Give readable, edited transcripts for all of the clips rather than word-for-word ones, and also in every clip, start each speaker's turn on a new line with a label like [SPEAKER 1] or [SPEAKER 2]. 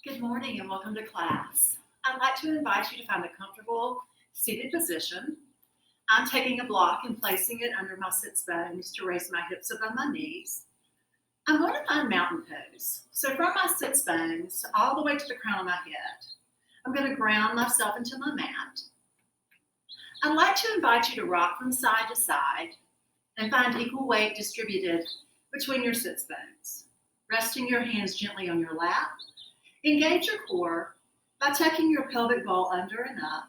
[SPEAKER 1] Good morning and welcome to class. I'd like to invite you to find a comfortable seated position. I'm taking a block and placing it under my sits bones to raise my hips above my knees. I'm going to find mountain pose. So from my sits bones all the way to the crown of my head, I'm going to ground myself into my mat. I'd like to invite you to rock from side to side and find equal weight distributed between your sits bones, resting your hands gently on your lap. Engage your core by tucking your pelvic bowl under and up.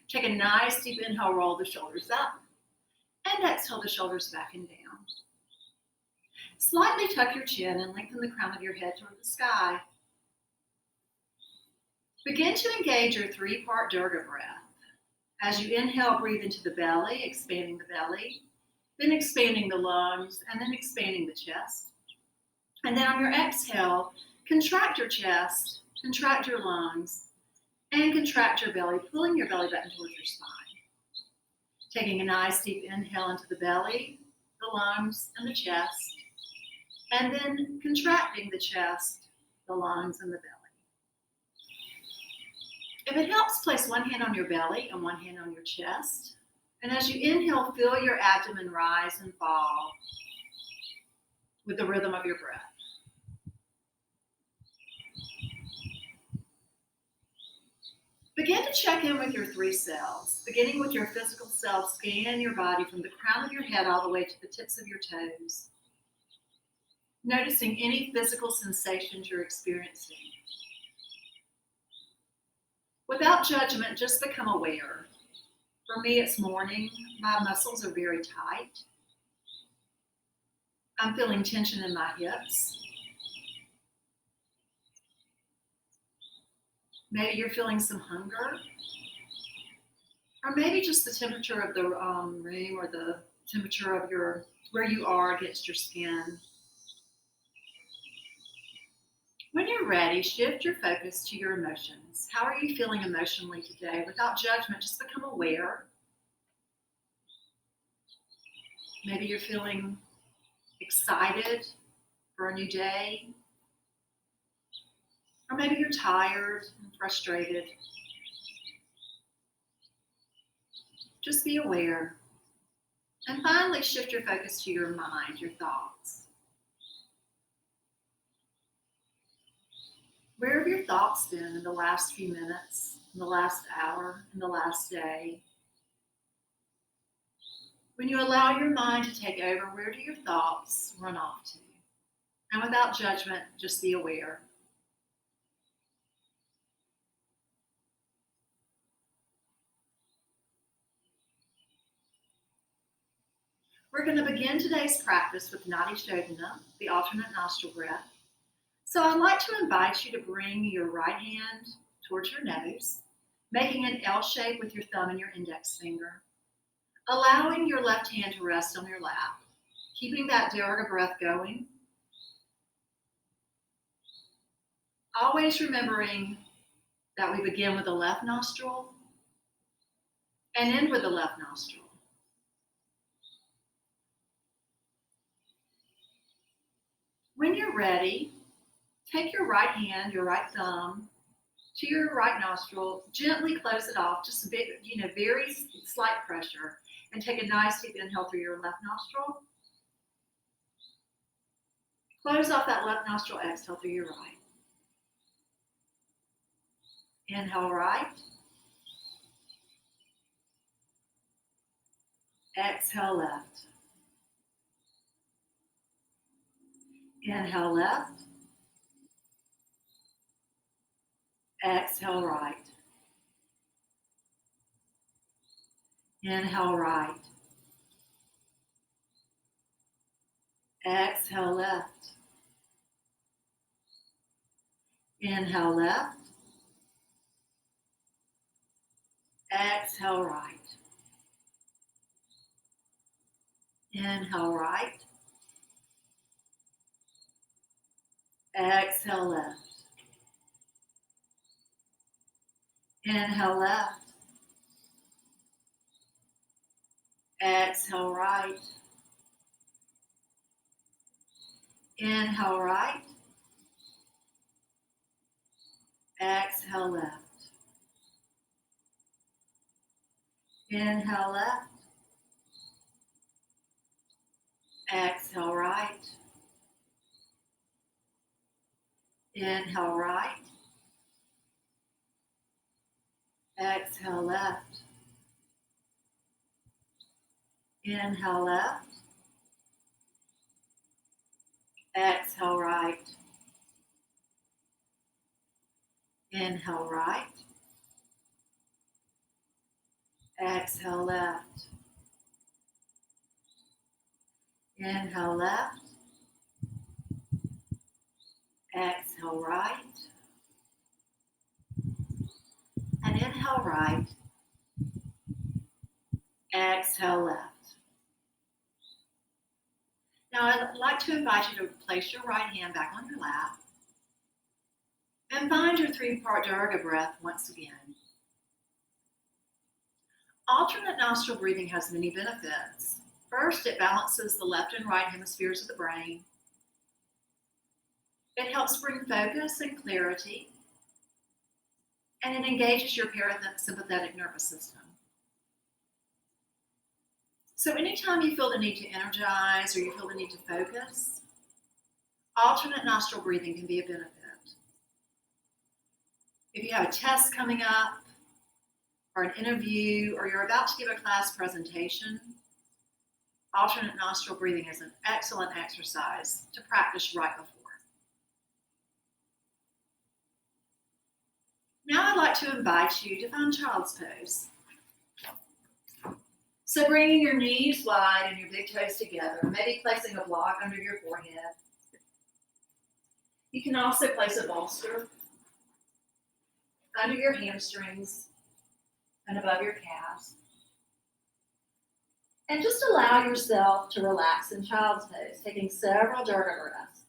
[SPEAKER 1] Take a nice deep inhale, roll the shoulders up, and exhale the shoulders back and down. Slightly tuck your chin and lengthen the crown of your head toward the sky. Begin to engage your three-part Durga breath. As you inhale, breathe into the belly, expanding the belly, then expanding the lungs, and then expanding the chest. And then on your exhale, contract your chest, contract your lungs, and contract your belly, pulling your belly button towards your spine. Taking a nice deep inhale into the belly, the lungs, and the chest, and then contracting the chest, the lungs, and the belly. If it helps, place one hand on your belly and one hand on your chest. And as you inhale, feel your abdomen rise and fall with the rhythm of your breath. Begin to check in with your three cells. Beginning with your physical self, scan your body from the crown of your head all the way to the tips of your toes. Noticing any physical sensations you're experiencing. Without judgment, just become aware. For me, it's morning. My muscles are very tight. I'm feeling tension in my hips. Maybe you're feeling some hunger. Or maybe just the temperature of the room or the temperature of where you are against your skin. When you're ready, shift your focus to your emotions. How are you feeling emotionally today? Without judgment, just become aware. Maybe you're feeling excited for a new day. Or maybe you're tired and frustrated. Just be aware. And finally, shift your focus to your mind, your thoughts. Where have your thoughts been in the last few minutes, in the last hour, in the last day? When you allow your mind to take over, where do your thoughts run off to? And without judgment, just be aware. We're going to begin today's practice with Nadi Shodhana, the alternate nostril breath. So I'd like to invite you to bring your right hand towards your nose, making an L shape with your thumb and your index finger, allowing your left hand to rest on your lap, keeping that Durga breath going. Always remembering that we begin with the left nostril and end with the left nostril. When you're ready, take your right hand, your right thumb, to your right nostril, gently close it off, just a bit, very slight pressure, and take a nice deep inhale through your left nostril. Close off that left nostril, exhale through your right. Inhale right. Exhale left. Inhale left. Exhale right. Inhale right. Exhale left. Inhale left. Exhale right. Inhale right. Exhale left. Inhale left. Exhale right. Inhale right. Exhale left. Inhale left. Exhale right. Inhale right. Exhale left. Inhale left. Exhale right. Inhale right. Exhale left. Inhale left. Exhale right. And inhale right. Exhale left. Now I'd like to invite you to place your right hand back on your lap and find your three-part Durga breath once again. Alternate nostril breathing has many benefits. First, it balances the left and right hemispheres of the brain. It helps bring focus and clarity, and it engages your parasympathetic nervous system. So anytime you feel the need to energize or you feel the need to focus, alternate nostril breathing can be a benefit. If you have a test coming up, or an interview, or you're about to give a class presentation, alternate nostril breathing is an excellent exercise to practice right before. Now I'd like to invite you to find child's pose. So bringing your knees wide and your big toes together, maybe placing a block under your forehead. You can also place a bolster under your hamstrings and above your calves. And just allow yourself to relax in child's pose, taking several Durga breaths.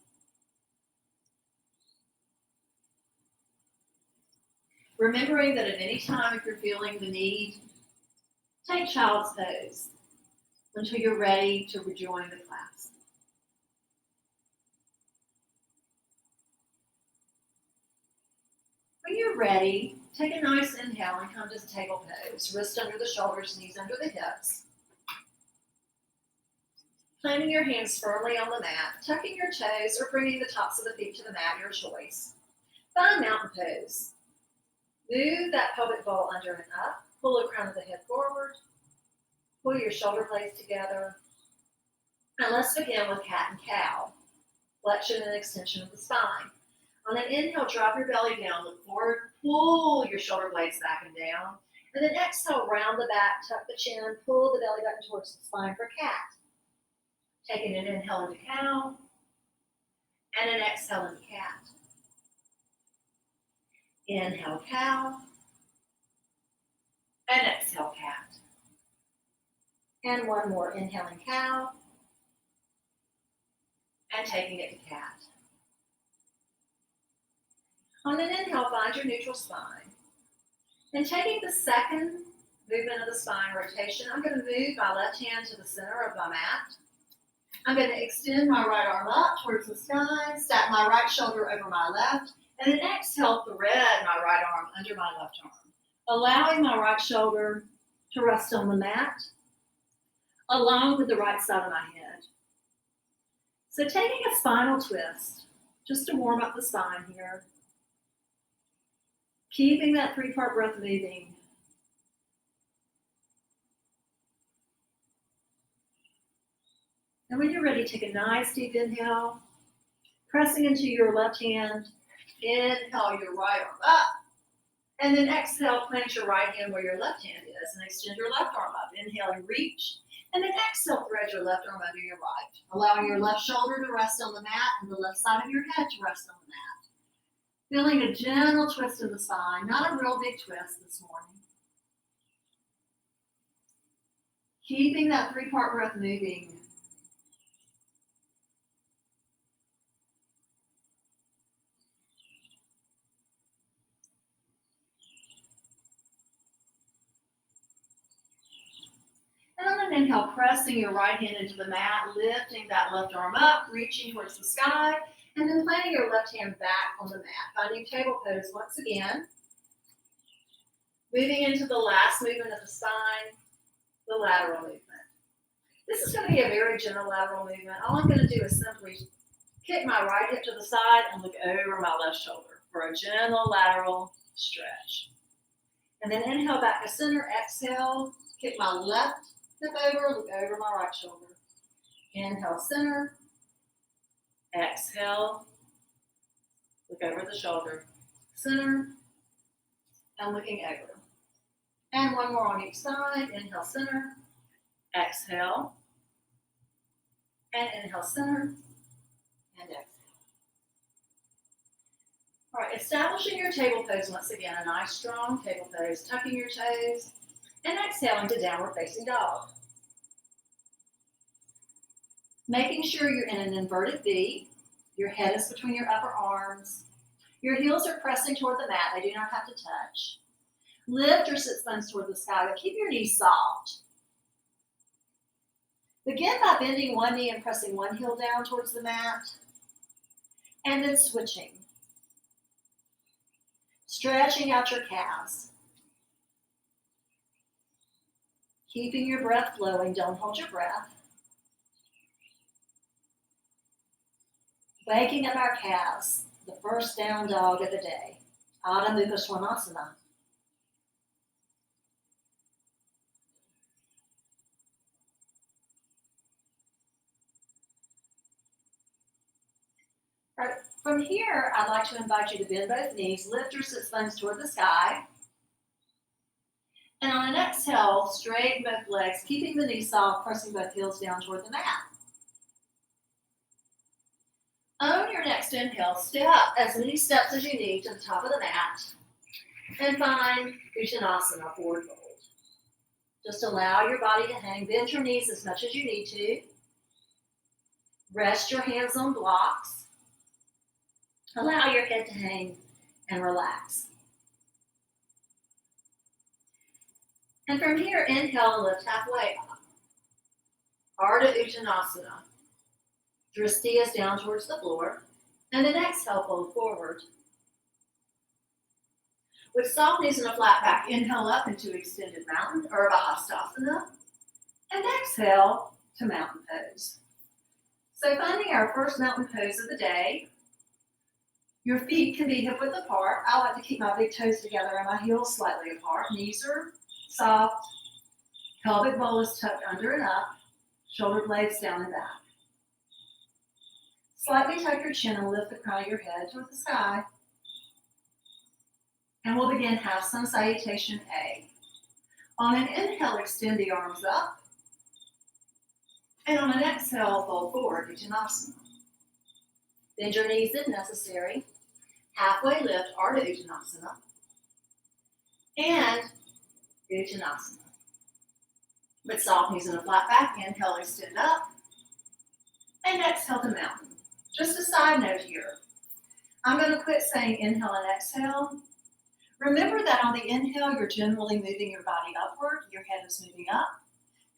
[SPEAKER 1] Remembering that at any time if you're feeling the need, take child's pose until you're ready to rejoin the class. When you're ready, take a nice inhale and come to table pose. Wrists under the shoulders, knees under the hips. Planting your hands firmly on the mat, tucking your toes or bringing the tops of the feet to the mat, your choice. Find mountain pose. Move that pelvic bowl under and up. Pull the crown of the head forward. Pull your shoulder blades together. Now let's begin with cat and cow. Flexion and extension of the spine. On an inhale, drop your belly down, look forward, pull your shoulder blades back and down. And then exhale, round the back, tuck the chin, pull the belly button towards the spine for cat. Taking an inhale into cow, and an exhale into cat. Inhale cow, and exhale cat. And one more, inhaling cow, and taking it to cat. On an inhale, find your neutral spine. And taking the second movement of the spine rotation, I'm going to move my left hand to the center of my mat. I'm going to extend my right arm up towards the sky, stack my right shoulder over my left, and then exhale, thread my right arm under my left arm, allowing my right shoulder to rest on the mat, along with the right side of my head. So taking a spinal twist, just to warm up the spine here, keeping that three-part breath moving. And when you're ready, take a nice deep inhale, pressing into your left hand. Inhale your right arm up. And then exhale, plant your right hand where your left hand is and extend your left arm up. Inhale and reach. And then exhale, thread your left arm under your right, allowing your left shoulder to rest on the mat and the left side of your head to rest on the mat. Feeling a gentle twist in the spine, not a real big twist this morning. Keeping that three-part breath moving. And on an inhale, pressing your right hand into the mat, lifting that left arm up, reaching towards the sky. And then planting your left hand back on the mat, finding table pose once again. Moving into the last movement of the spine, the lateral movement. This is going to be a very gentle lateral movement. All I'm going to do is simply kick my right hip to the side and look over my left shoulder for a gentle lateral stretch. And then inhale back to center, exhale, kick my left hip over, look over my right shoulder. Inhale, center, exhale, look over the shoulder, center, and looking over. And one more on each side, inhale, center, exhale, and inhale, center, and exhale. All right, establishing your table pose once again, a nice strong table pose, tucking your toes, and exhaling to downward facing dog. Making sure you're in an inverted V, your head is between your upper arms, your heels are pressing toward the mat, they do not have to touch. Lift your sit bones toward the sky, but keep your knees soft. Begin by bending one knee and pressing one heel down towards the mat, and then switching. Stretching out your calves. Keeping your breath flowing, don't hold your breath. Waking up our calves, the first down dog of the day, Adho Mukha Svanasana. Right, from here, I'd like to invite you to bend both knees, lift your sit bones toward the sky. And on an exhale, straighten both legs, keeping the knees soft, pressing both heels down toward the mat. On your next inhale, step as many steps as you need to the top of the mat. And find Uttanasana, forward fold. Just allow your body to hang. Bend your knees as much as you need to. Rest your hands on blocks. Allow your head to hang and relax. And from here, inhale and lift halfway up. Ardha Uttanasana. Drishti is down towards the floor. And then exhale, fold forward. With soft knees and a flat back, inhale up into extended mountain, Urdhva Hastasana. And exhale to mountain pose. So finding our first mountain pose of the day. Your feet can be hip width apart. I like to keep my big toes together and my heels slightly apart. Knees are soft. Pelvic bowl is tucked under and up. Shoulder blades down and back. Slightly tuck your chin and lift the crown of your head toward the sky. And we'll begin half sun salutation A. On an inhale, extend the arms up. And on an exhale, fold forward, Uttanasana. Bend your knees if necessary. Halfway lift, Ardha Uttanasana. And Uttanasana. With soft knees and a flat back, inhale, extend up. And exhale to mountain. Just a side note here. I'm going to quit saying inhale and exhale. Remember that on the inhale, you're generally moving your body upward. Your head is moving up.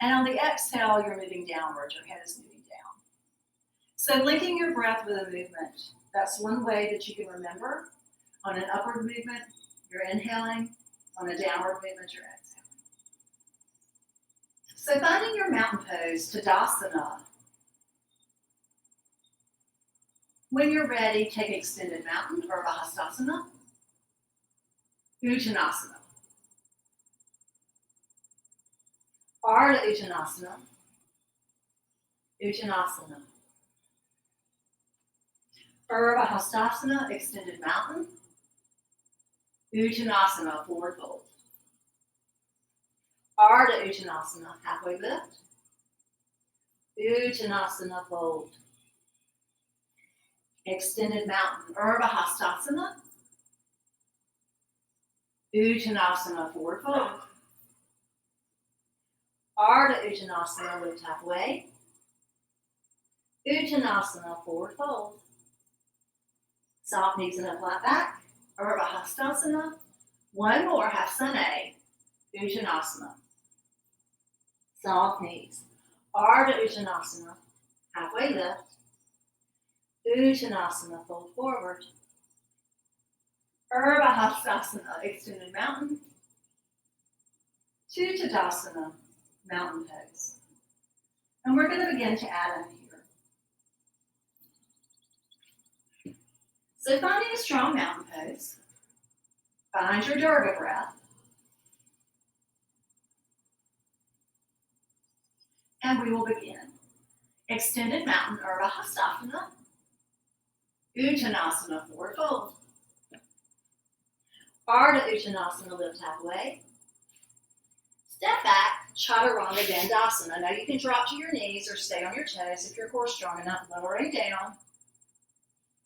[SPEAKER 1] And on the exhale, you're moving downward. Your head is moving down. So linking your breath with a movement. That's one way that you can remember. On an upward movement, you're inhaling. On a downward movement, you're exhaling. So finding your mountain pose, Tadasana. When you're ready, take extended mountain, Urdhva Hastasana. Uttanasana. Ardha Uttanasana. Uttanasana. Urdhva Hastasana, extended mountain. Uttanasana, forward fold. Ardha Uttanasana, halfway lift. Uttanasana, fold. Extended mountain, Urdhva Hastasana. Uttanasana, forward fold. Ardha Uttanasana, lift halfway. Uttanasana, forward fold. Soft knees and a flat back. Urdhva Hastasana. One more, half sun A. Uttanasana. Soft knees. Ardha Uttanasana. Halfway lift. Uttanasana, fold forward. Urdhva Hastasana, extended mountain. To Tadasana, mountain pose. And we're going to begin to add on here. So finding a strong mountain pose, find your Durga breath. And we will begin. Extended mountain, Urdhva Hastasana. Uttanasana, forward fold. Ardha Uttanasana, lift halfway. Step back, Chaturanga Dandasana. Now you can drop to your knees or stay on your toes if your core is strong enough, lowering down.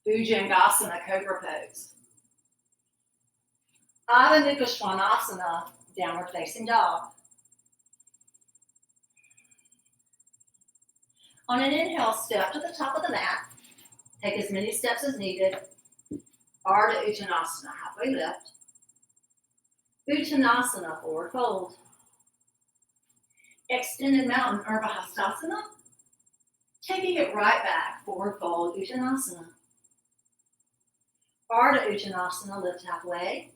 [SPEAKER 1] Bhujangasana, Cobra Pose. Adho Mukha Svanasana, Downward Facing Dog. On an inhale, step to the top of the mat. Take as many steps as needed. Ardha Uttanasana, halfway lift. Uttanasana, forward fold. Extended mountain, Urdhva Hastasana. Taking it right back, forward fold, Uttanasana. Ardha Uttanasana, lift halfway.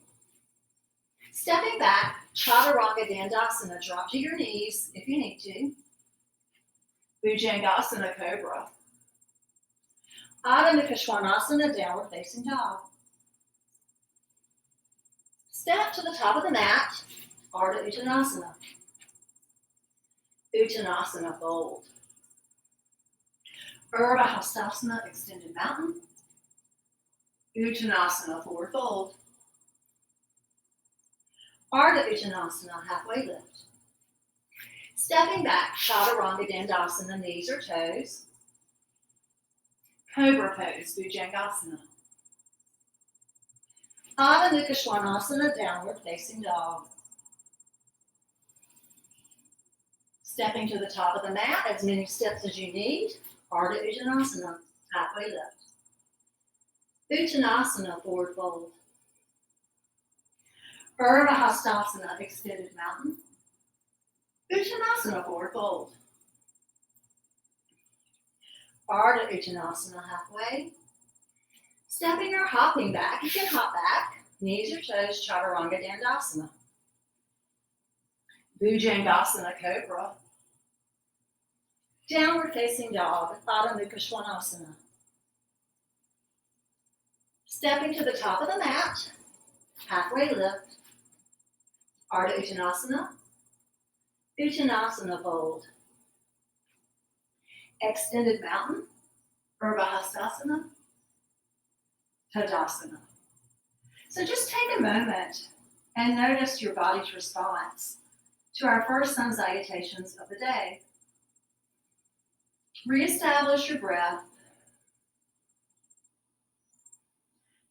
[SPEAKER 1] Stepping back, Chaturanga Dandasana, drop to your knees if you need to. Bhujangasana, Cobra. Adho Mukha Svanasana, Downward Facing Dog. Step to the top of the mat, Ardha Uttanasana. Uttanasana, fold. Urdhva Hastasana, extended mountain. Uttanasana, forward fold. Ardha Uttanasana, halfway lift. Stepping back, Chaturanga Dandasana, knees or toes. Cobra Pose, Bhujangasana. Adho Mukha Svanasana, Downward Facing Dog. Stepping to the top of the mat, as many steps as you need. Ardha Uttanasana, halfway lift. Uttanasana, forward fold. Urdhva Hastasana, extended mountain. Uttanasana, forward fold. Ardha Uttanasana, halfway. Stepping or hopping back, you can hop back. Knees or toes, Chaturanga Dandasana. Bhujangasana, Cobra. Downward Facing Dog, Adho Mukha Svanasana. Stepping to the top of the mat, halfway lift. Ardha Uttanasana. Uttanasana, fold. Extended mountain, Urdhva Hastasana, Tadasana. So just take a moment and notice your body's response to our first sun salutations of the day. Reestablish your breath.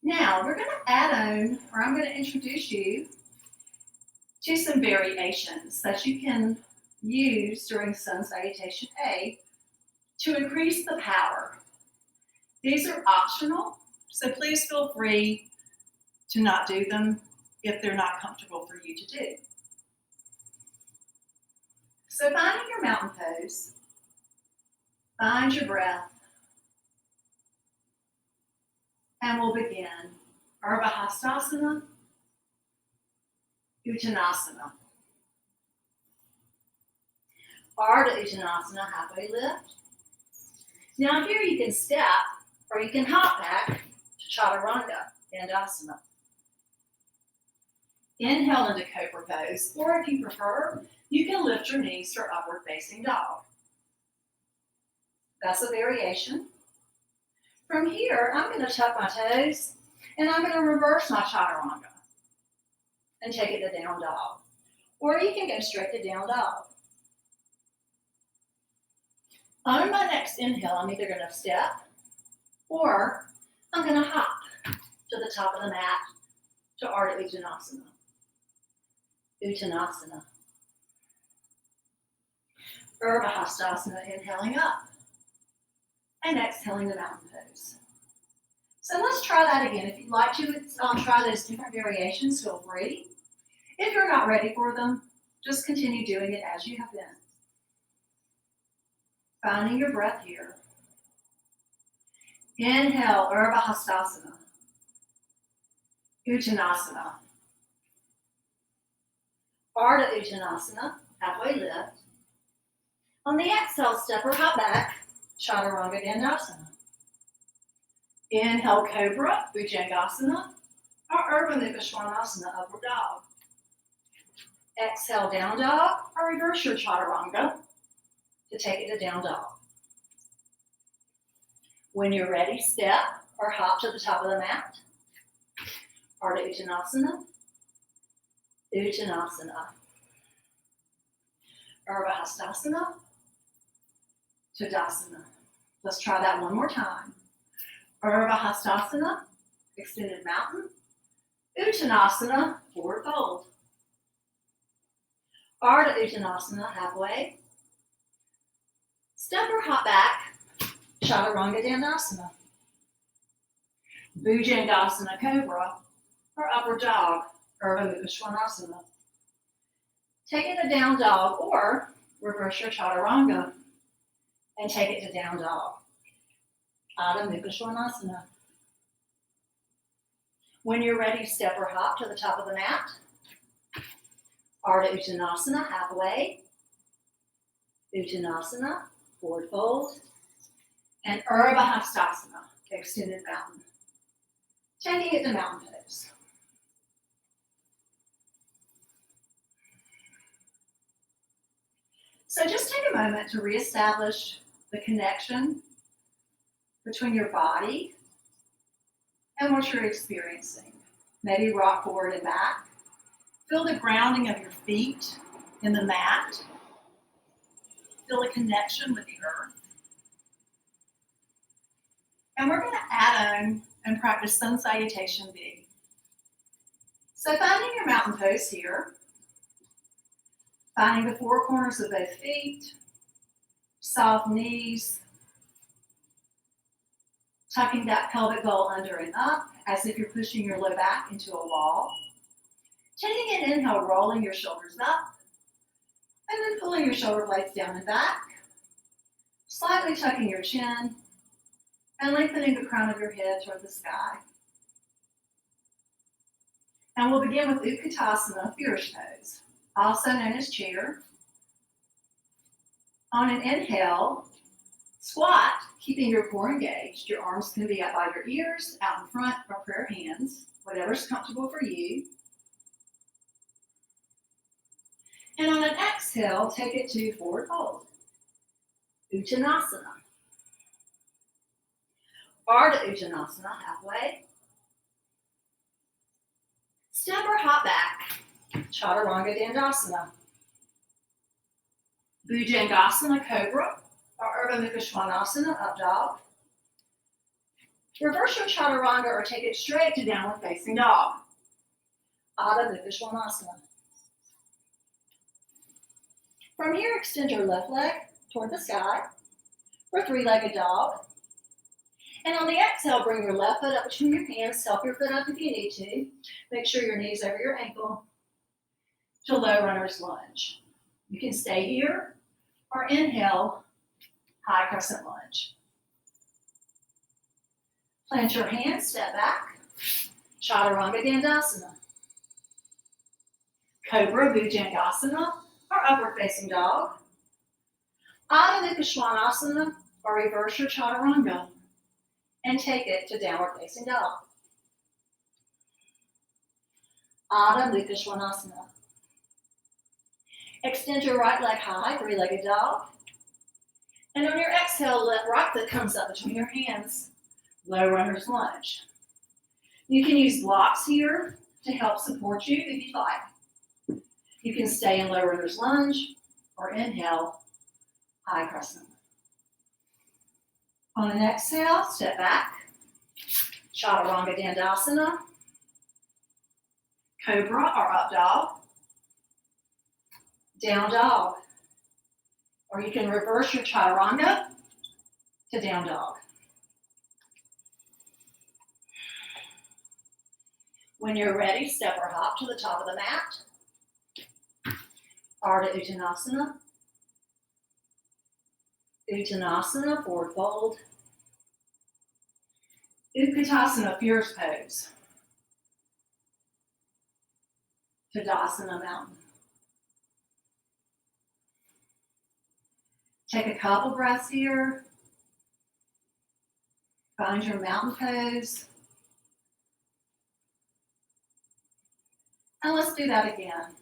[SPEAKER 1] Now we're going to add on, or I'm going to introduce you to some variations that you can use during sun salutation A to increase the power. These are optional, so please feel free to not do them if they're not comfortable for you to do. So finding your mountain pose, find your breath, and we'll begin. Urdhva Hastasana, Uttanasana. Ardha Uttanasana, halfway lift. Now here you can step or you can hop back to Chaturanga Dandasana. Inhale into Cobra Pose, or if you prefer, you can lift your knees for Upward Facing Dog. That's a variation. From here, I'm going to tuck my toes and I'm going to reverse my Chaturanga and take it to Down Dog. Or you can go straight to Down Dog. On my next inhale, I'm either going to step or I'm going to hop to the top of the mat to Ardha Uttanasana. Uttanasana. Urdhva Hastasana, inhaling up and exhaling the mountain pose. So let's try that again. If you'd like to try those different variations, feel free. If you're not ready for them, just continue doing it as you have been. Finding your breath here. Inhale, Urdhva Hastasana. Uttanasana. Ardha Uttanasana, halfway lift. On the exhale, step or hop back, Chaturanga Dandasana. Inhale, Cobra, Bhujangasana, or Urdhva Mukha Svanasana, upward dog. Exhale, down dog, or reverse your Chaturanga to take it to down dog. When you're ready, step or hop to the top of the mat. Ardha Uttanasana, Uttanasana. Urdhva Hastasana, Tadasana. Let's try that one more time. Urdhva Hastasana, extended mountain. Uttanasana, forward fold. Ardha Uttanasana, halfway. Step or hop back, Chaturanga Dandasana. Bhujangasana, Cobra, or upward dog, Urdhva Mukha Svanasana. Take it to down dog or reverse your Chaturanga and take it to down dog. Adha Mukha Svanasana. When you're ready, step or hop to the top of the mat. Ardha Uttanasana, halfway. Uttanasana, forward fold. And Urdhva Hastasana, extended mountain. Taking it to mountain pose. So just take a moment to reestablish the connection between your body and what you're experiencing. Maybe rock forward and back. Feel the grounding of your feet in the mat. Feel a connection with the earth. And we're going to add on and practice Sun Salutation B. So finding your mountain pose here. Finding the four corners of both feet. Soft knees. Tucking that pelvic bowl under and up as if you're pushing your low back into a wall. Taking an inhale, rolling your shoulders up. And then pulling your shoulder blades down and back. Slightly tucking your chin. And lengthening the crown of your head toward the sky. And we'll begin with Utkatasana, Fierce Pose, also known as chair. On an inhale, squat, keeping your core engaged. Your arms can be up by your ears, out in front, or prayer hands, whatever's comfortable for you. And on an exhale, take it to forward fold. Uttanasana. Ardha Uttanasana, halfway. Step or hop back, Chaturanga Dandasana. Bhujangasana, Cobra, or Urdhva Mukha Svanasana, up dog. Reverse your Chaturanga or take it straight to downward facing dog. Adha Mukha Svanasana. From here, extend your left leg toward the sky for three-legged dog. And on the exhale, bring your left foot up between your hands. Help your foot up if you need to. Make sure your knee's over your ankle to low runner's lunge. You can stay here or inhale, high crescent lunge. Plant your hands, step back, Chaturanga Dandasana. Cobra Bhujangasana, or upward facing dog. Adha Mukha Svanasana, or reverse your Chaturanga. And take it to downward facing dog. Adha Mukha Svanasana. Extend your right leg high, three-legged dog. And on your exhale, let right foot comes up between your hands. Low runner's lunge. You can use blocks here to help support you if you'd like. You can stay in low runner's lunge or inhale, high crescent. On an exhale, step back, Chaturanga Dandasana, Cobra or up dog, down dog, or you can reverse your Chaturanga to down dog. When you're ready, step or hop to the top of the mat. Ardha Uttanasana. Uttanasana, forward fold. Utkatasana, fierce pose. Tadasana, mountain. Take a couple breaths here. Find your mountain pose. And let's do that again.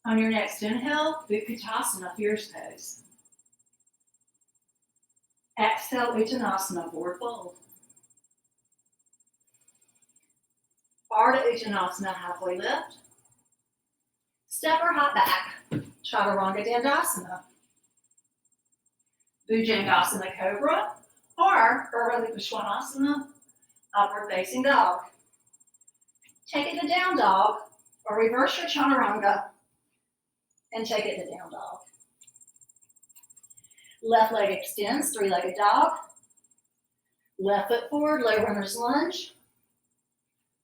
[SPEAKER 1] On your next inhale, Utkatasana, fierce pose. Exhale, Uttanasana, forward fold. Ardha Uttanasana, halfway lift. Step or hop back, Chaturanga Dandasana. Bhujangasana, Cobra, or Urdhva Svanasana, upward facing dog. Take it to down dog, or reverse your Chaturanga and take it to down dog. Left leg extends, three-legged dog. Left foot forward, low runner's lunge.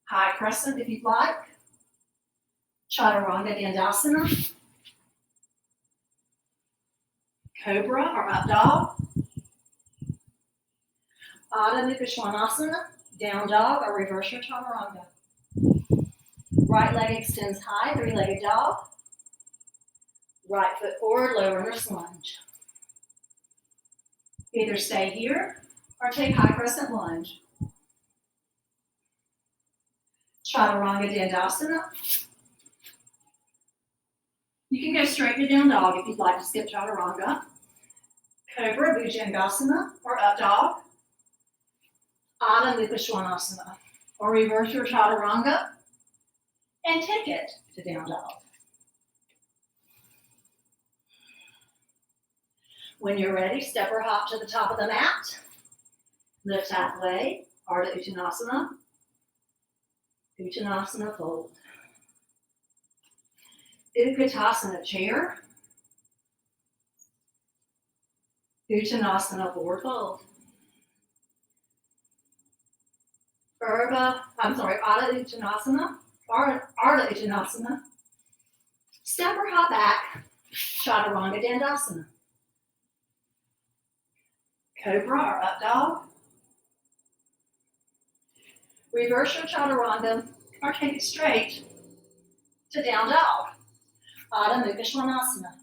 [SPEAKER 1] High crescent if you'd like. Chaturanga Dandasana. Cobra or up dog. Ardha Svanasana, down dog or reverse your Chaturanga. Right leg extends high, three-legged dog. Right foot forward, low runner's lunge. Either stay here or take high crescent lunge. Chaturanga Dandasana. You can go straight to down dog if you'd like to skip Chaturanga. Cobra, Bhujangasana, or up dog. Ardha Svanasana, or reverse your Chaturanga and take it to down dog. When you're ready, step or hop to the top of the mat. Lift halfway, Ardha Uttanasana. Uttanasana, fold. Utkatasana, chair. Uttanasana, forward fold. Ardha Uttanasana, Ardha Uttanasana. Step or hop back, Chaturanga Dandasana. Cobra or up dog. Reverse your Chaturanga or take it straight to down dog. Ardha Svanasana.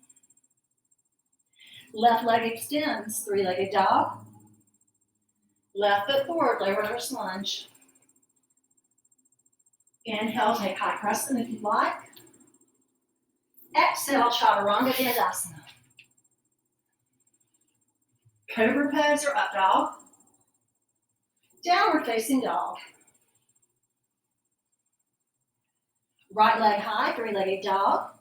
[SPEAKER 1] Left leg extends, three-legged dog. Left foot forward, low runner's lunge. Inhale, take high crescent if you'd like. Exhale, Chaturanga Dandasana. Cobra pose or up dog. Downward facing dog. Right leg high, three-legged dog.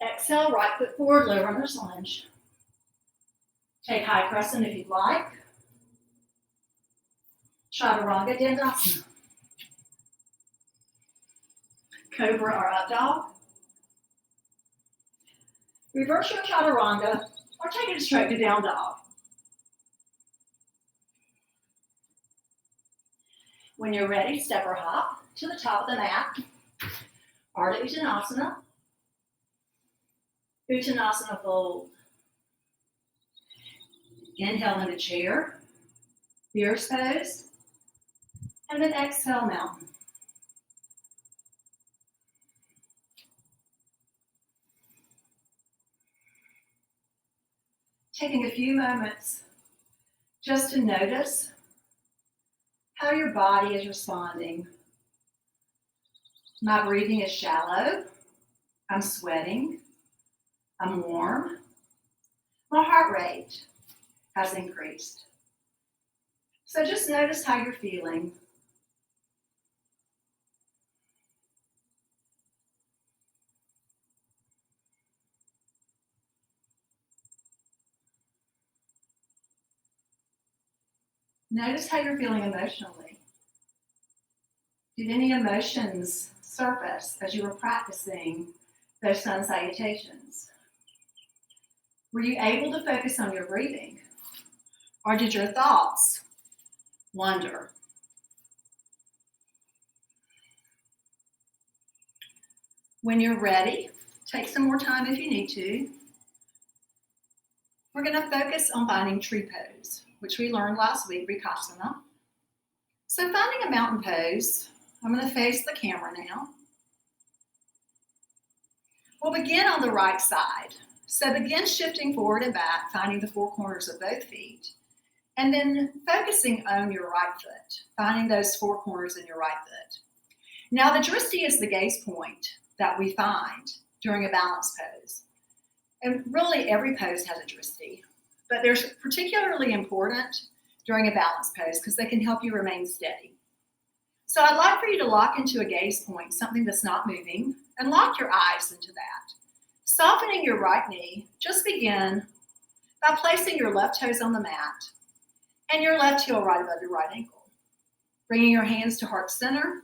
[SPEAKER 1] Exhale, right foot forward, low runner's lunge. Take high crescent if you'd like. Chaturanga Dandasana. Cobra or up dog. Reverse your Chaturanga or take it straight to down dog. When you're ready, step or hop to the top of the mat. Ardha Uttanasana. Uttanasana, fold. Inhale into chair, fierce pose, and then exhale, mountain. Taking a few moments just to notice how your body is responding. My breathing is shallow. I'm sweating. I'm warm. My heart rate has increased. So just notice how you're feeling. Notice how you're feeling emotionally. Did any emotions surface as you were practicing those sun salutations? Were you able to focus on your breathing? Or did your thoughts wander? When you're ready, take some more time if you need to. We're going to focus on finding tree pose, which we learned last week, Vikasana. So finding a mountain pose, I'm going to face the camera now. We'll begin on the right side. So begin shifting forward and back, finding the four corners of both feet, and then focusing on your right foot, finding those four corners in your right foot. Now the drishti is the gaze point that we find during a balance pose. And really every pose has a drishti, but they're particularly important during a balance pose because they can help you remain steady. So I'd like for you to lock into a gaze point, something that's not moving, and lock your eyes into that. Softening your right knee, just begin by placing your left toes on the mat and your left heel right above your right ankle. Bringing your hands to heart center,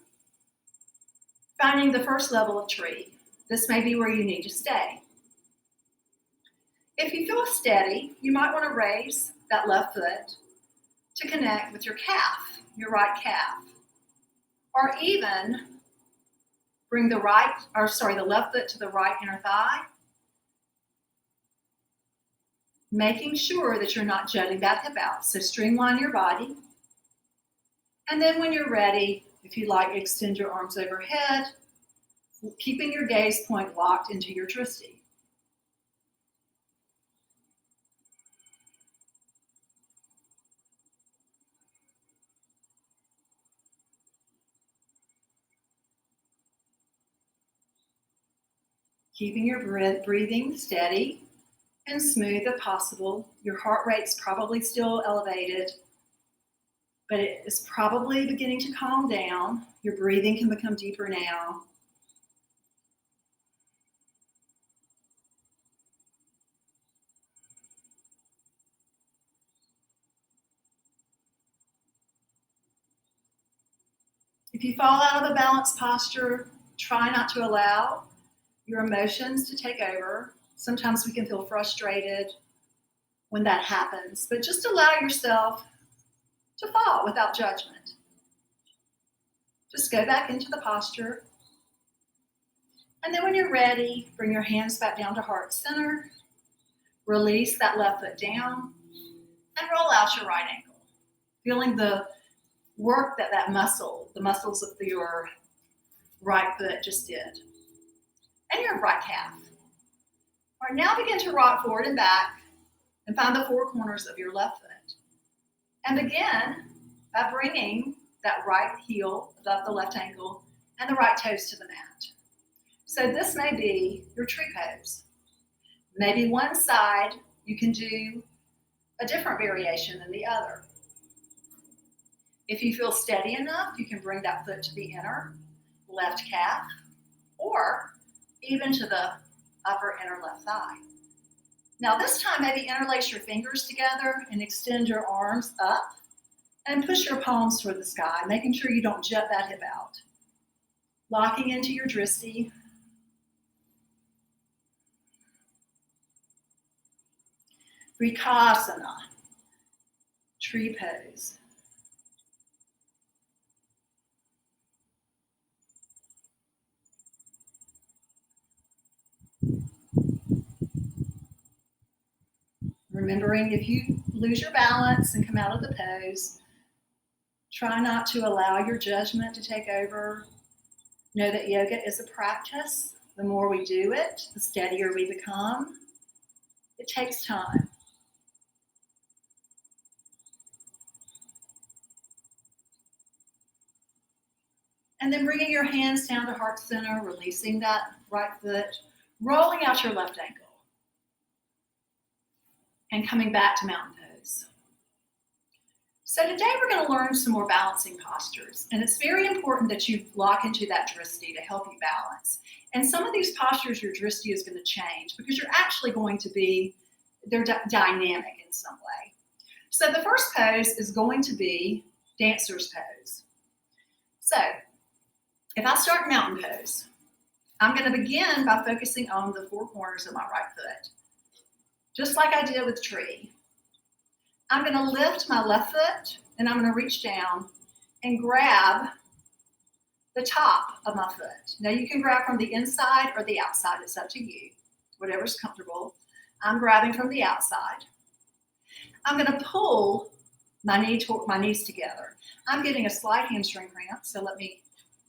[SPEAKER 1] finding the first level of tree. This may be where you need to stay. If you feel steady, you might want to raise that left foot to connect with your calf, your right calf. Or even bring the left foot to the right inner thigh, making sure that you're not jutting that hip out. So streamline your body. And then when you're ready, if you like, extend your arms overhead, keeping your gaze point locked into your drishti. Keeping your breathing steady and smooth if possible. Your heart rate's probably still elevated, but it is probably beginning to calm down. Your breathing can become deeper now. If you fall out of a balanced posture, try not to allow your emotions to take over. Sometimes we can feel frustrated when that happens, but just allow yourself to fall without judgment. Just go back into the posture. And then when you're ready, bring your hands back down to heart center. Release that left foot down and roll out your right ankle. Feeling the work that the muscles of your right foot just did. And your right calf. All right, now begin to rock forward and back and find the four corners of your left foot. And begin by bringing that right heel above the left ankle and the right toes to the mat. So this may be your tree pose. Maybe one side you can do a different variation than the other. If you feel steady enough, you can bring that foot to the inner left calf or even to the upper inner left thigh. Now this time, maybe interlace your fingers together and extend your arms up and push your palms toward the sky, making sure you don't jut that hip out. Locking into your drishti. Vikasana, tree pose. Remembering if you lose your balance and come out of the pose, try not to allow your judgment to take over. Know that yoga is a practice. The more we do it, the steadier we become. It takes time. And then bringing your hands down to heart center, releasing that right foot, rolling out your left ankle, and coming back to mountain pose. So today we're going to learn some more balancing postures, and it's very important that you lock into that drishti to help you balance. And some of these postures, your drishti is going to change because you're actually going to be, they're dynamic in some way. So the first pose is going to be dancer's pose. So if I start mountain pose, I'm going to begin by focusing on the four corners of my right foot, just like I did with tree. I'm going to lift my left foot and I'm going to reach down and grab the top of my foot. Now you can grab from the inside or the outside. It's up to you, whatever's comfortable. I'm grabbing from the outside. I'm going to pull my knees together. I'm getting a slight hamstring cramp, so let me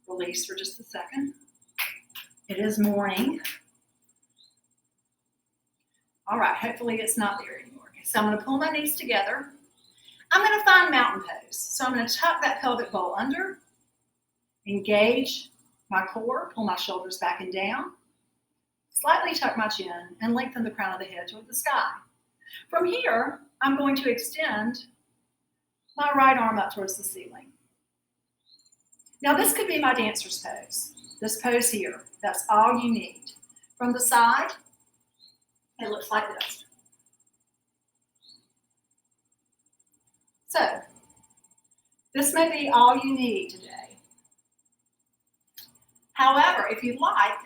[SPEAKER 1] release for just a second. It is morning. All right, hopefully it's not there anymore. Okay, so I'm going to pull my knees together. I'm going to find mountain pose. So I'm going to tuck that pelvic bowl under, engage my core, pull my shoulders back and down, slightly tuck my chin, and lengthen the crown of the head toward the sky. From here, I'm going to extend my right arm up towards the ceiling. Now this could be my dancer's pose. This pose here, that's all you need. From the side, it looks like this. So, this may be all you need today. However, if you'd like,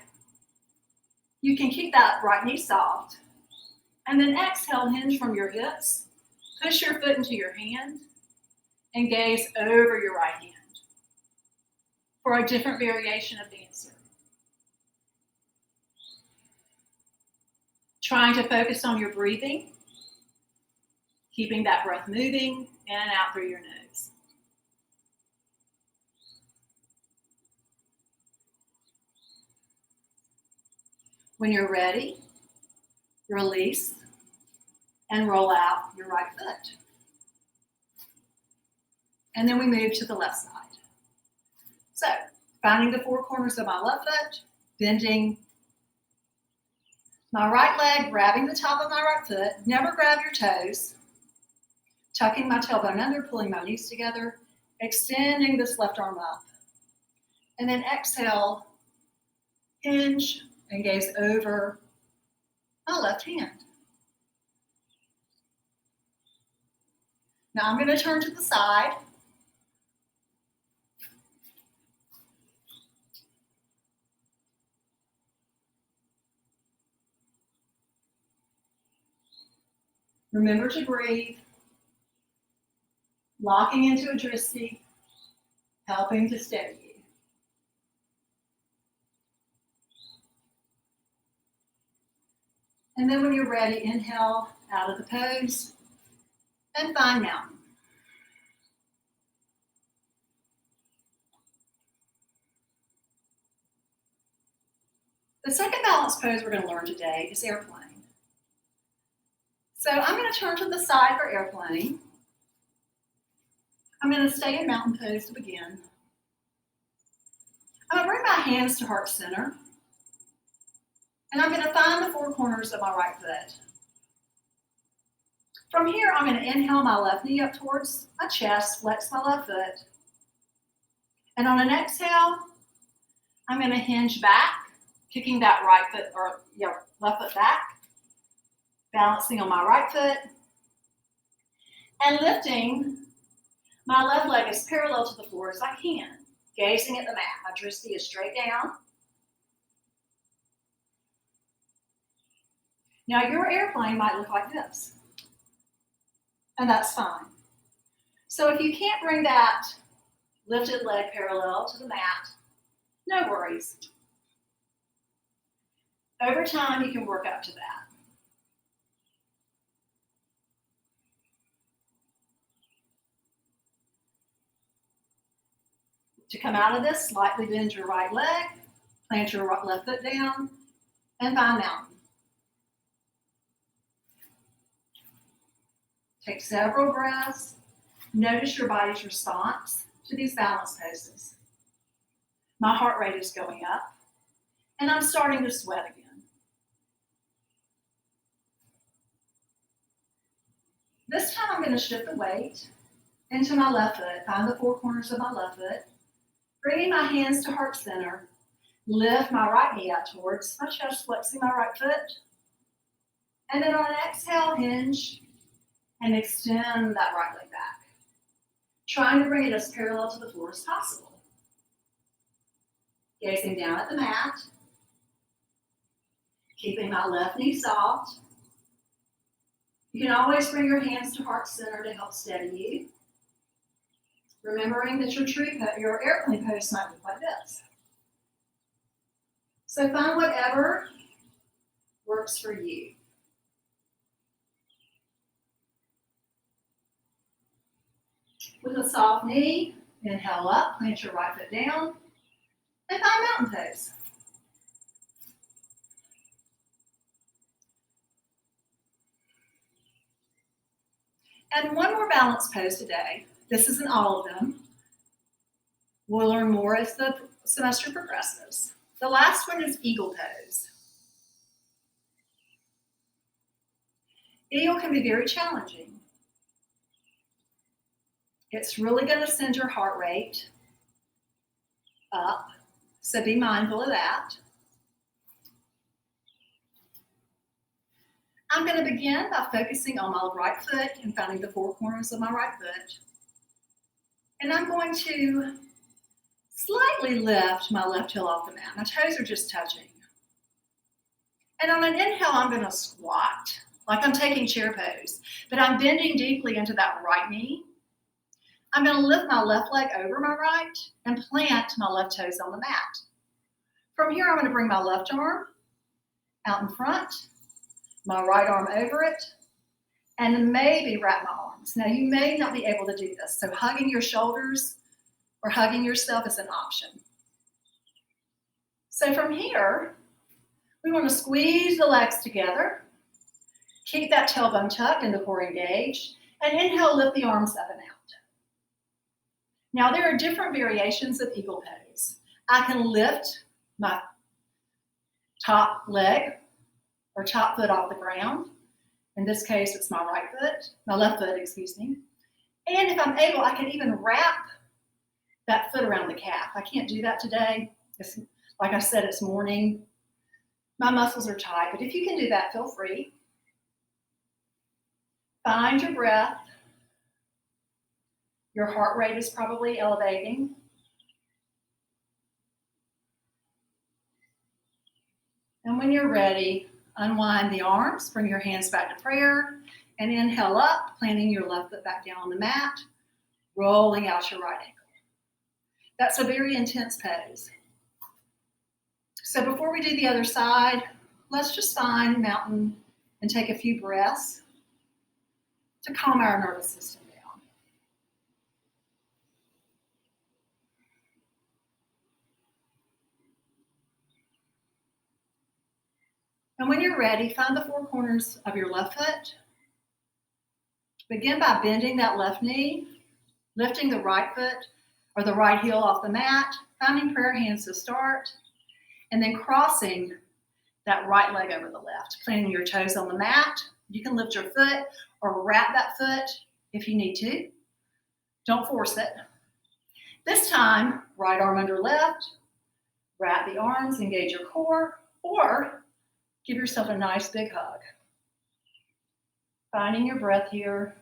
[SPEAKER 1] you can keep that right knee soft, and then exhale, hinge from your hips, push your foot into your hand, and gaze over your right hand for a different variation of dancer. Trying to focus on your breathing, keeping that breath moving in and out through your nose. When you're ready, release and roll out your right foot. And then we move to the left side. So, finding the four corners of my left foot, bending my right leg, grabbing the top of my right foot, never grab your toes, tucking my tailbone under, pulling my knees together, extending this left arm up. And then exhale, hinge, and gaze over my left hand. Now I'm going to turn to the side. Remember to breathe, locking into a drishti, helping to steady you. And then when you're ready, inhale out of the pose and find mountain. The second balance pose we're going to learn today is airplane. So I'm going to turn to the side for airplane. I'm going to stay in mountain pose to begin. I'm going to bring my hands to heart center. And I'm going to find the four corners of my right foot. From here, I'm going to inhale my left knee up towards my chest, flex my left foot. And on an exhale, I'm going to hinge back, kicking that right foot or left foot back, balancing on my right foot, and lifting my left leg as parallel to the floor as I can, gazing at the mat. My drishti is straight down. Now your airplane might look like this, and that's fine. So if you can't bring that lifted leg parallel to the mat, no worries. Over time, you can work up to that. To come out of this, slightly bend your right leg, plant your left foot down, and find mountain. Take several breaths. Notice your body's response to these balance poses. My heart rate is going up, and I'm starting to sweat again. This time I'm going to shift the weight into my left foot, find the four corners of my left foot, bringing my hands to heart center, lift my right knee out towards my chest, flexing my right foot, and then on an exhale, hinge and extend that right leg back, trying to bring it as parallel to the floor as possible. Gazing down at the mat, keeping my left knee soft. You can always bring your hands to heart center to help steady you. remembering that your airplane pose might look like this. So find whatever works for you. With a soft knee, inhale up, plant your right foot down, and find mountain pose. And one more balance pose today. This isn't all of them. We'll learn more as the semester progresses. The last one is eagle pose. Eagle can be very challenging. It's really going to send your heart rate up, so be mindful of that. I'm going to begin by focusing on my right foot and finding the four corners of my right foot. And I'm going to slightly lift my left heel off the mat. My toes are just touching. And on an inhale, I'm going to squat, like I'm taking chair pose, but I'm bending deeply into that right knee. I'm going to lift my left leg over my right and plant my left toes on the mat. From here, I'm going to bring my left arm out in front, my right arm over it, and maybe wrap my arms. Now, you may not be able to do this, so hugging your shoulders or hugging yourself is an option. So from here, we want to squeeze the legs together, keep that tailbone tucked and the core engaged, and inhale, lift the arms up and out. Now, there are different variations of eagle pose. I can lift my top leg or top foot off the ground. In this case, it's my left foot, excuse me. And if I'm able, I can even wrap that foot around the calf. I can't do that today. Like I said, it's morning. My muscles are tight, but if you can do that, feel free. Find your breath. Your heart rate is probably elevating. And when you're ready, unwind the arms, bring your hands back to prayer, and inhale up, planting your left foot back down on the mat, rolling out your right ankle. That's a very intense pose. So before we do the other side, let's just find mountain and take a few breaths to calm our nervous system down. And when you're ready, find the four corners of your left foot. Begin by bending that left knee, lifting the right foot or the right heel off the mat, finding prayer hands to start, and then crossing that right leg over the left, planting your toes on the mat. You can lift your foot or wrap that foot if you need to. Don't force it. This time, right arm under left, wrap the arms, engage your core, or give yourself a nice big hug. Finding your breath here.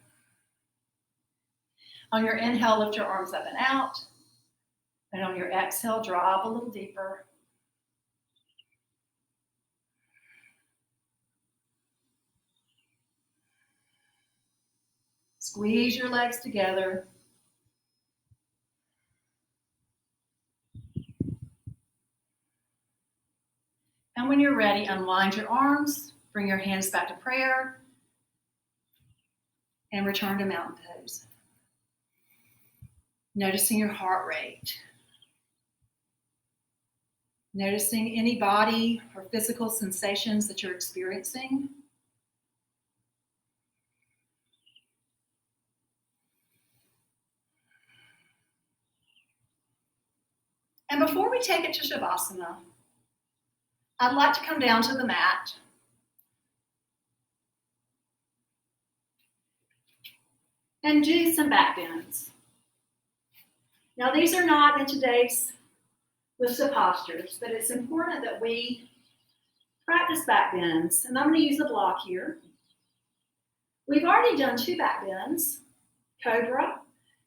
[SPEAKER 1] On your inhale, lift your arms up and out. And on your exhale, drop a little deeper. Squeeze your legs together. And when you're ready, unwind your arms, bring your hands back to prayer, and return to mountain pose. Noticing your heart rate. Noticing any body or physical sensations that you're experiencing. And before we take it to Shavasana, I'd like to come down to the mat and do some back bends. Now, these are not in today's list of postures, but it's important that we practice back bends. And I'm going to use a block here. We've already done 2 back bends, cobra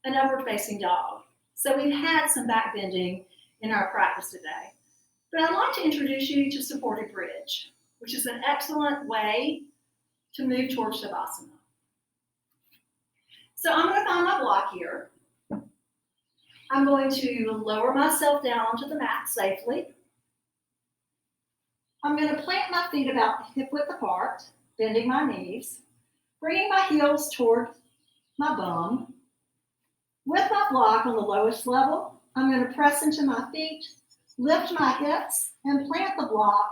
[SPEAKER 1] and upward facing dog. So we've had some back bending in our practice today. But I'd like to introduce you to supported bridge, which is an excellent way to move towards Shavasana. So I'm going to find my block here. I'm going to lower myself down onto the mat safely. I'm going to plant my feet about hip width apart, bending my knees, bringing my heels toward my bum. With my block on the lowest level, I'm going to press into my feet, lift my hips, and plant the block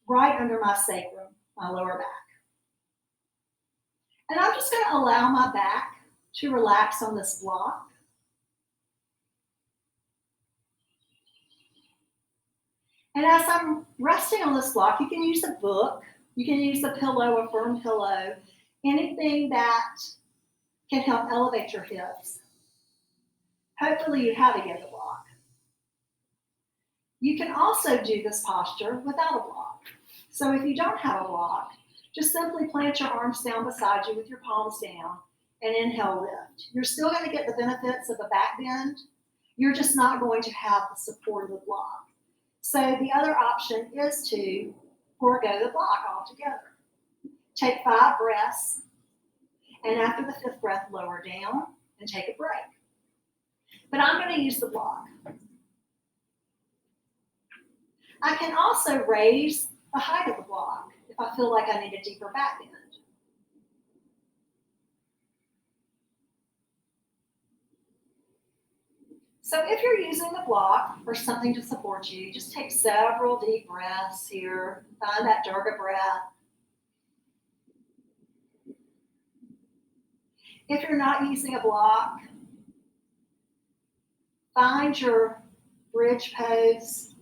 [SPEAKER 1] right under my sacrum, my lower back. And I'm just going to allow my back to relax on this block. And as I'm resting on this block, you can use a book, you can use a pillow, a firm pillow, anything that can help elevate your hips. Hopefully you have a yoga block. You can also do this posture without a block. So if you don't have a block, just simply plant your arms down beside you with your palms down and inhale, lift. You're still going to get the benefits of a back bend. You're just not going to have the support of the block. So the other option is to forego the block altogether. Take 5 breaths, and after the 5th breath, lower down and take a break. But I'm going to use the block. I can also raise the height of the block if I feel like I need a deeper back bend. So if you're using the block or something to support you, just take several deep breaths here. Find that Durga breath. If you're not using a block, find your bridge pose.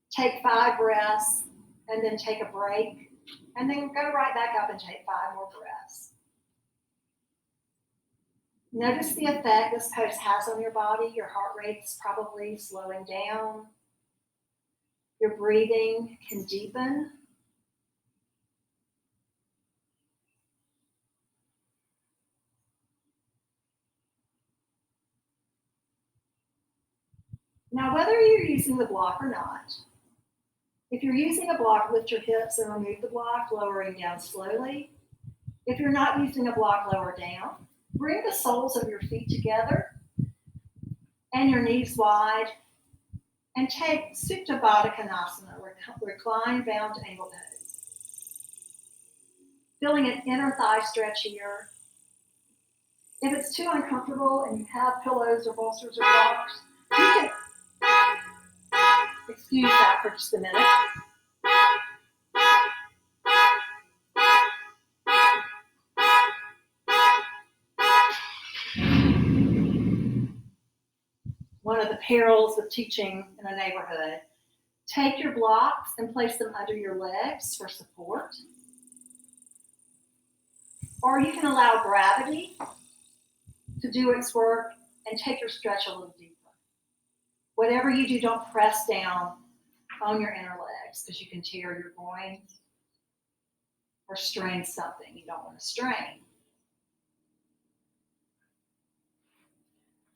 [SPEAKER 1] Take 5 breaths and then take a break. And then go right back up and take 5 more breaths. Notice the effect this pose has on your body. Your heart rate's probably slowing down. Your breathing can deepen. Now, whether you're using the block or not, if you're using a block, lift your hips and remove the block, lowering down slowly. If you're not using a block, lower down. Bring the soles of your feet together and your knees wide, and take Supta Baddha Konasana, recline bound angle pose. Feeling an inner thigh stretch here. If it's too uncomfortable and you have pillows or bolsters or blocks, you can excuse that for just a minute. One of the perils of teaching in a neighborhood. Take your blocks and place them under your legs for support. Or you can allow gravity to do its work and take your stretch a little deeper. Whatever you do, don't press down on your inner legs because you can tear your groin or strain something you don't want to strain.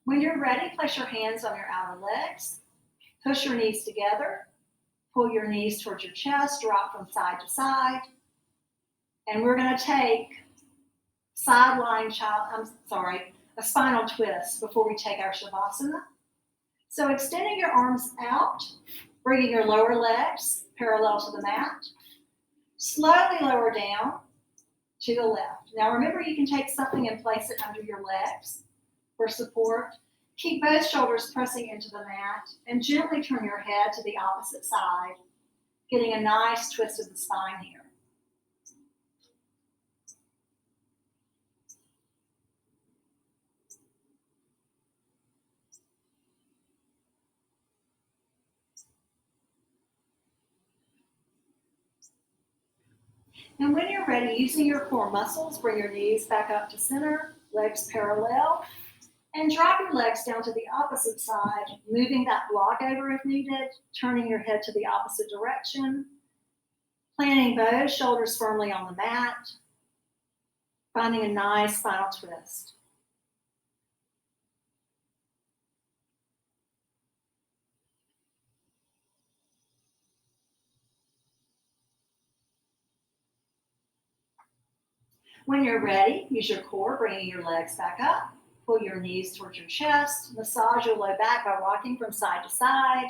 [SPEAKER 1] When you're ready, place your hands on your outer legs. Push your knees together. Pull your knees towards your chest, rock from side to side. And we're going to take a spinal twist before we take our Shavasana. So extending your arms out, bringing your lower legs parallel to the mat. Slowly lower down to the left. Now remember, you can take something and place it under your legs for support. Keep both shoulders pressing into the mat and gently turn your head to the opposite side, getting a nice twist of the spine here. And when you're ready, using your core muscles, bring your knees back up to center, legs parallel, and drop your legs down to the opposite side, moving that block over if needed, turning your head to the opposite direction, planting both shoulders firmly on the mat, finding a nice spinal twist. When you're ready, use your core, bringing your legs back up. Pull your knees towards your chest. Massage your low back by rocking from side to side.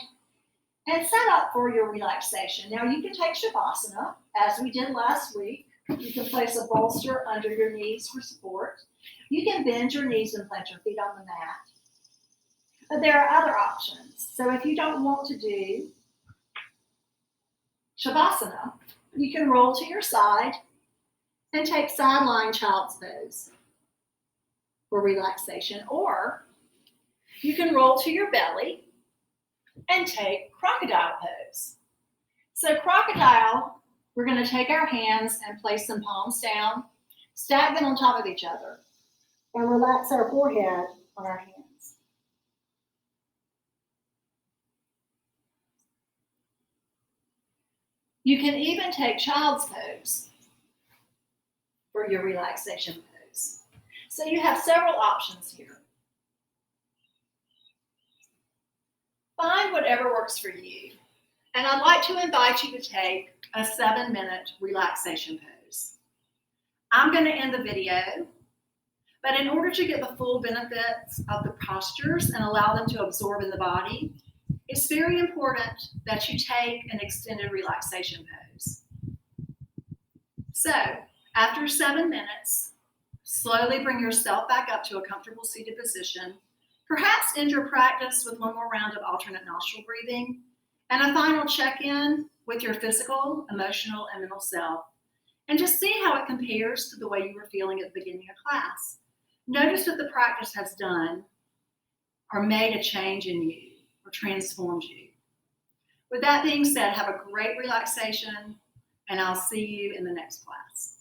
[SPEAKER 1] And set up for your relaxation. Now you can take Shavasana, as we did last week. You can place a bolster under your knees for support. You can bend your knees and plant your feet on the mat. But there are other options. So if you don't want to do Shavasana, you can roll to your side and take sideline child's pose for relaxation. Or you can roll to your belly and take crocodile pose. So crocodile, we're going to take our hands and place some palms down, stack them on top of each other, and relax our forehead on our hands. You can even take child's pose for your relaxation pose. So you have several options here. Find whatever works for you. And I'd like to invite you to take a 7-minute relaxation pose. I'm going to end the video, but in order to get the full benefits of the postures and allow them to absorb in the body, it's very important that you take an extended relaxation pose. So, after 7 minutes, slowly bring yourself back up to a comfortable seated position. Perhaps end your practice with one more round of alternate nostril breathing and a final check-in with your physical, emotional, and mental self. And just see how it compares to the way you were feeling at the beginning of class. Notice what the practice has done or made a change in you or transformed you. With that being said, have a great relaxation, and I'll see you in the next class.